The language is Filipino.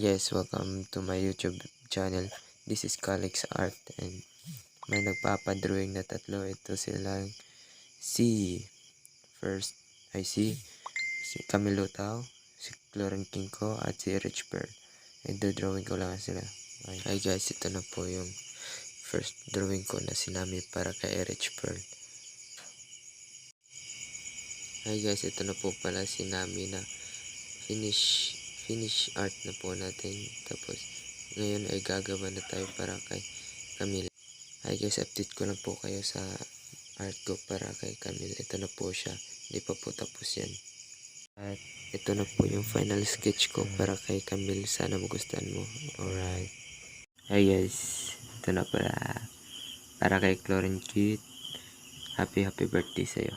guys, welcome to my YouTube channel. This is Calix Art and may nagpapadrawing na tatlo. Ito silang si si Camilo Tao, si Cloren Kinko at si Rich Pearl. Drawing ko lang sila. Hi guys, ito na po yung first drawing ko na sinami para kay Rich Pearl. Hi guys, ito na po pala sinami na finish art na po natin. Tapos ngayon ay gagawa na tayo para kay Camille. Hi guys, update ko lang po kayo sa art ko para kay Camille. Ito na po siya, hindi pa po tapos yan. At ito na po yung final sketch ko para kay Camille. Sana magustuhan mo. Alright. Hi guys, ito na para kay Cloren Cute. Happy birthday sa'yo.